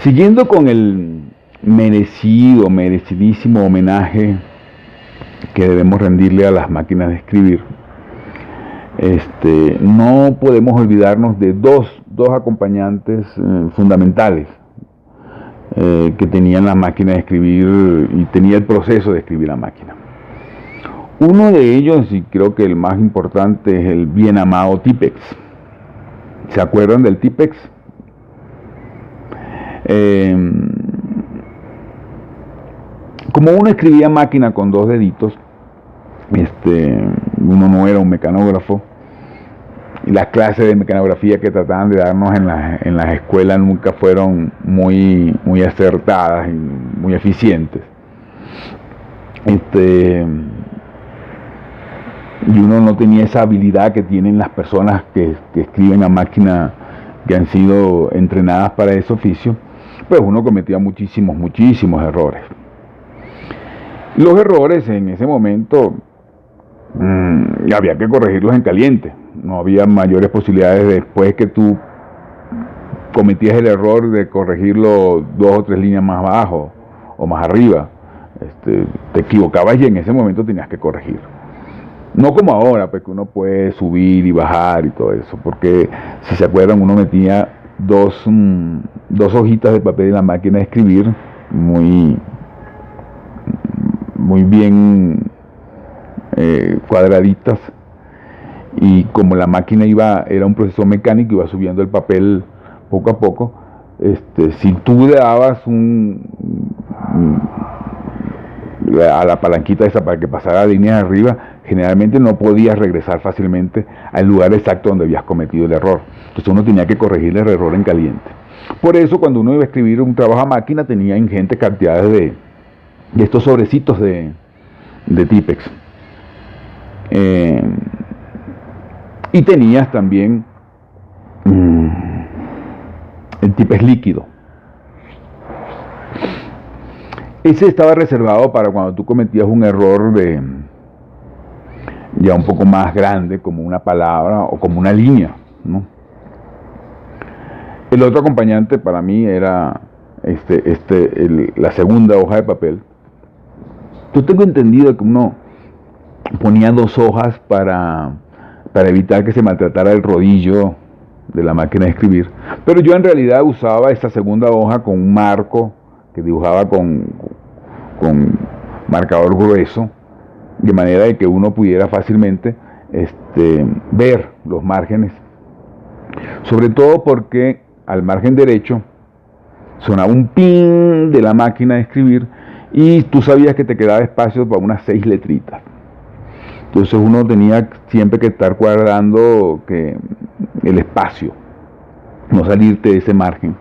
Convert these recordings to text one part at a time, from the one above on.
Siguiendo con el merecidísimo homenaje que debemos rendirle a las máquinas de escribir, no podemos olvidarnos de dos acompañantes fundamentales que tenían la máquina de escribir y tenía el proceso de escribir a máquina. Uno de ellos, y creo que el más importante, es el bien amado Tipex. ¿Se acuerdan del Tipex? Como uno escribía a máquina con dos deditos, uno no era un mecanógrafo, y las clases de mecanografía que trataban de darnos en las escuelas nunca fueron muy acertadas y muy eficientes. Y uno no tenía esa habilidad que tienen las personas que escriben a máquina, que han sido entrenadas para ese oficio, pues uno cometía muchísimos errores. Los errores en ese momento había que corregirlos en caliente. No había mayores posibilidades después que tú cometías el error de corregirlo 2 o 3 líneas más abajo o más arriba. Te equivocabas y en ese momento tenías que corregir. No como ahora, pues que uno puede subir y bajar y todo eso, porque si se acuerdan, uno metía dos hojitas de papel en la máquina de escribir muy bien cuadraditas, y como la máquina era un proceso mecánico, iba subiendo el papel poco a poco. Si tú le dabas a la palanquita esa para que pasara líneas arriba, generalmente no podías regresar fácilmente al lugar exacto donde habías cometido el error. Entonces uno tenía que corregir el error en caliente. Por eso, cuando uno iba a escribir un trabajo a máquina, tenía ingentes cantidades de estos sobrecitos de Tipex. Y tenías también el Tipex líquido. Ese estaba reservado para cuando tú cometías un error ya un poco más grande, como una palabra o como una línea, ¿no? El otro acompañante para mí era la segunda hoja de papel. Yo tengo entendido que uno ponía 2 hojas para evitar que se maltratara el rodillo de la máquina de escribir, pero yo en realidad usaba esa segunda hoja con un marco que dibujaba con marcador grueso, de manera de que uno pudiera fácilmente ver los márgenes, sobre todo porque al margen derecho sonaba un ping de la máquina de escribir y tú sabías que te quedaba espacio para unas 6 letritas. Entonces uno tenía siempre que estar cuadrando el espacio, no salirte de ese margen.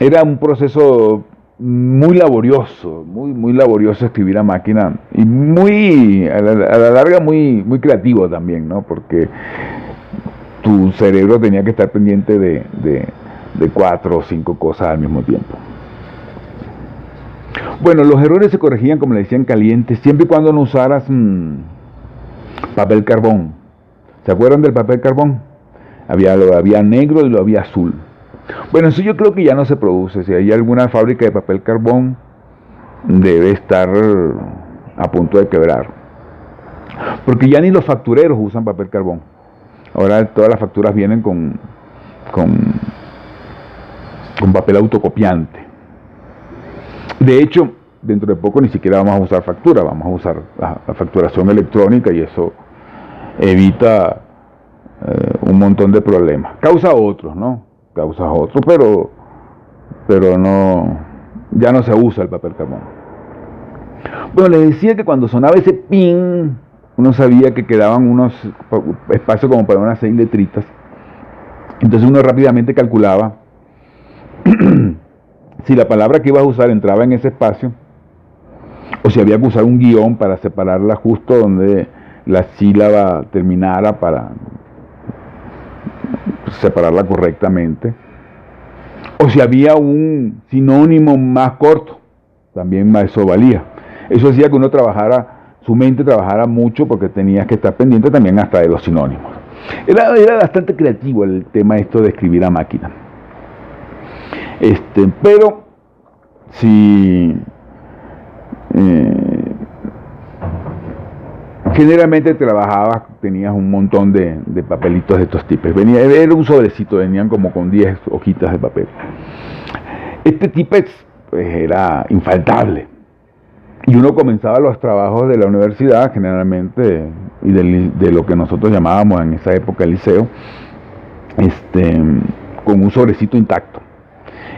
Era un proceso muy laborioso, muy laborioso escribir a máquina, y a la larga muy creativo también, ¿no? Porque tu cerebro tenía que estar pendiente de 4 o 5 cosas al mismo tiempo. Bueno, los errores se corregían, como le decían, calientes, siempre y cuando no usaras papel carbón. ¿Se acuerdan del papel carbón? Había negro y lo había azul. Bueno, eso yo creo que ya no se produce. Si hay alguna fábrica de papel carbón, debe estar a punto de quebrar, porque ya ni los factureros usan papel carbón. Ahora todas las facturas vienen con papel autocopiante. De hecho, dentro de poco ni siquiera vamos a usar factura, vamos a usar la facturación electrónica, y eso evita un montón de problemas. Causa otros, pero no, ya no se usa el papel carbón. Bueno, les decía que cuando sonaba ese ping, uno sabía que quedaban unos espacios como para unas 6 letritas. Entonces uno rápidamente calculaba si la palabra que ibas a usar entraba en ese espacio, o si había que usar un guión para separarla justo donde la sílaba terminara, para separarla correctamente, o si había un sinónimo más corto, también eso valía. Eso hacía que uno su mente trabajara mucho, porque tenías que estar pendiente también hasta de los sinónimos. Era bastante creativo el tema esto de escribir a máquina. Pero si generalmente trabajabas, tenías un montón de papelitos de estos tipos. Era un sobrecito, venían como con 10 hojitas de papel. Este Tipex pues, era infaltable. Y uno comenzaba los trabajos de la universidad, generalmente, y de lo que nosotros llamábamos en esa época el liceo, con un sobrecito intacto.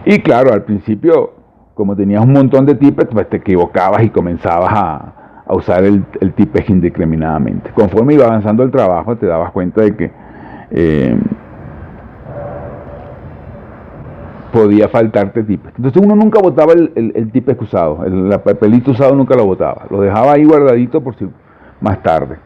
Y claro, al principio, como tenías un montón de Tipex, pues te equivocabas y comenzabas a usar el Tipex indiscriminadamente. Conforme iba avanzando el trabajo, te dabas cuenta de que podía faltarte Tipex. Entonces uno nunca botaba el Tipex usado, el papelito usado nunca lo botaba, lo dejaba ahí guardadito por si más tarde.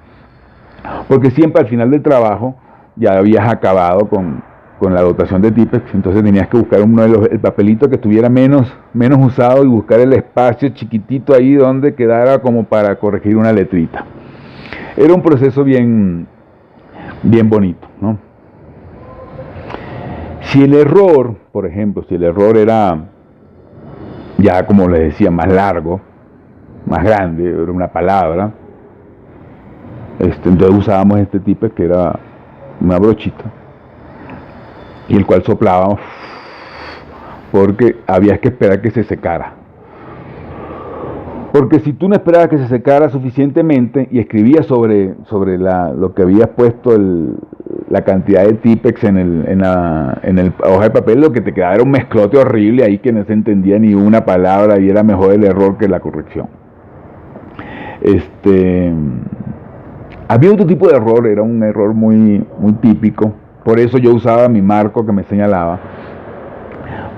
Porque siempre al final del trabajo ya habías acabado con la dotación de Tipex, entonces tenías que buscar el papelito que estuviera menos usado y buscar el espacio chiquitito ahí donde quedara como para corregir una letrita. Era un proceso bien bonito, ¿no? Si el error, por ejemplo, si el error era ya, como les decía, más largo, más grande, era una palabra, entonces usábamos este Tipex que era una brochita, y el cual soplábamos porque había que esperar que se secara. Porque si tú no esperabas que se secara suficientemente y escribías sobre lo que habías puesto la cantidad de Tipex en la hoja de papel, lo que te quedaba era un mezclote horrible ahí que no se entendía ni una palabra y era mejor el error que la corrección. Había otro tipo de error, era un error muy típico, por eso yo usaba mi marco que me señalaba,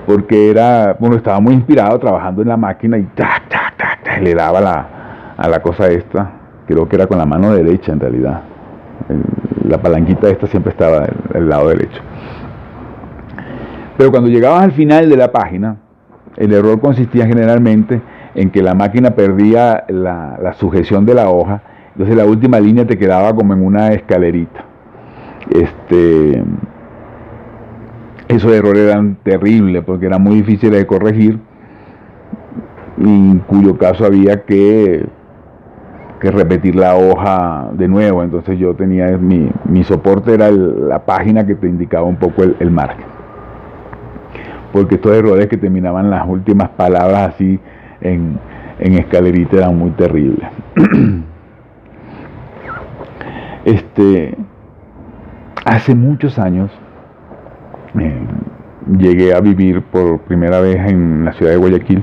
porque estaba muy inspirado trabajando en la máquina y le daba a la cosa esta, creo que era con la mano derecha en realidad, la palanquita esta siempre estaba del lado derecho. Pero cuando llegabas al final de la página, el error consistía generalmente en que la máquina perdía la sujeción de la hoja, entonces la última línea te quedaba como en una escalerita. Esos errores eran terribles porque eran muy difíciles de corregir, en cuyo caso había que repetir la hoja de nuevo. Entonces yo tenía, mi soporte era la página que te indicaba un poco el margen, porque estos errores que terminaban las últimas palabras así en escalerita eran muy terribles. Hace muchos años llegué a vivir por primera vez en la ciudad de Guayaquil,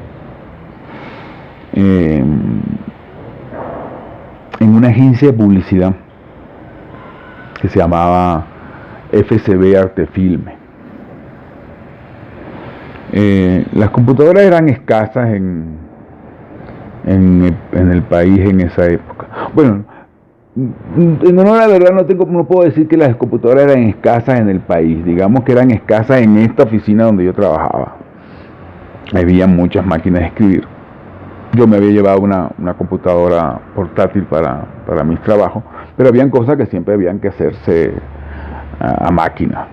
en una agencia de publicidad que se llamaba FCB Artefilme. Las computadoras eran escasas en el país en esa época. Bueno, en honor a la verdad no puedo decir que las computadoras eran escasas en el país, digamos que eran escasas en esta oficina donde yo trabajaba. Había muchas máquinas de escribir. Yo me había llevado una computadora portátil para mis trabajos, pero habían cosas que siempre habían que hacerse a máquina.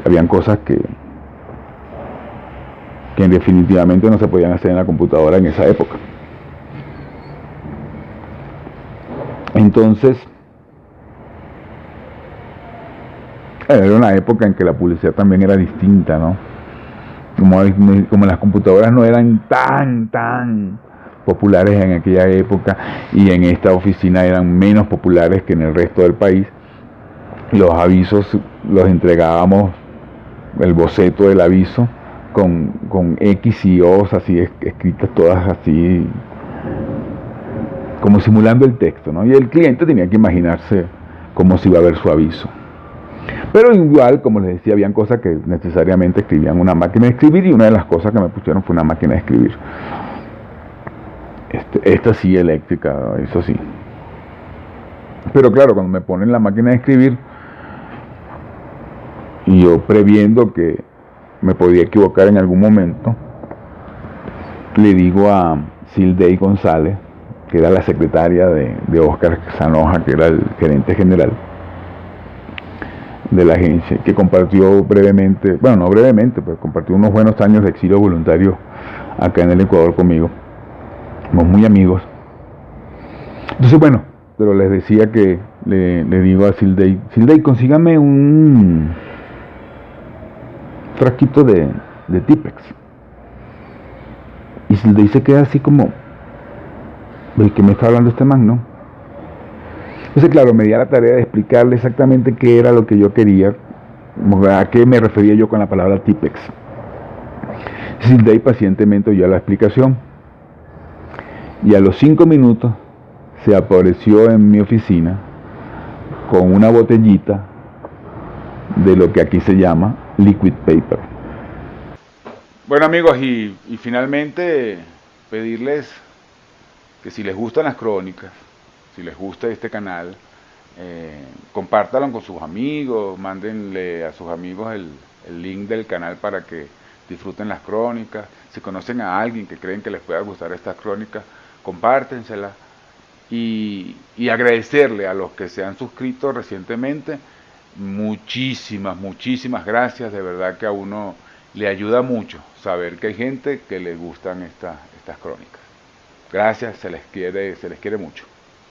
Habían cosas que definitivamente no se podían hacer en la computadora en esa época. Entonces, era una época en que la publicidad también era distinta, ¿no? Como las computadoras no eran tan populares en aquella época, y en esta oficina eran menos populares que en el resto del país, los avisos los entregábamos, el boceto del aviso, con X y O's así escritas todas así, como simulando el texto, ¿no? Y el cliente tenía que imaginarse cómo se iba a ver su aviso. Pero igual, como les decía, habían cosas que necesariamente escribían una máquina de escribir, y una de las cosas que me pusieron fue una máquina de escribir. Esta sí, eléctrica, eso sí. Pero claro, cuando me ponen la máquina de escribir, y yo previendo que me podía equivocar en algún momento, le digo a Silday González, que era la secretaria de Óscar Sanoja, que era el gerente general de la agencia, que compartió brevemente, bueno, no brevemente, pero compartió unos buenos años de exilio voluntario acá en el Ecuador conmigo. Somos muy amigos. Entonces, bueno, pero les decía que le digo a Silday, consígame un frasquito de Tipex. Y Silday se queda así como, ¿de qué me está hablando este man, no? Entonces, claro, me di a la tarea de explicarle exactamente qué era lo que yo quería, a qué me refería yo con la palabra Tipex. Silday pacientemente oyó la explicación y a los 5 minutos se apareció en mi oficina con una botellita de lo que aquí se llama liquid paper. Bueno, amigos, y finalmente pedirles que si les gustan las crónicas, si les gusta este canal, compártanlo con sus amigos, mándenle a sus amigos el link del canal para que disfruten las crónicas. Si conocen a alguien que creen que les pueda gustar estas crónicas, compártenselas. Y agradecerle a los que se han suscrito recientemente, muchísimas gracias, de verdad que a uno le ayuda mucho saber que hay gente que le gustan estas crónicas. Gracias, se les quiere mucho.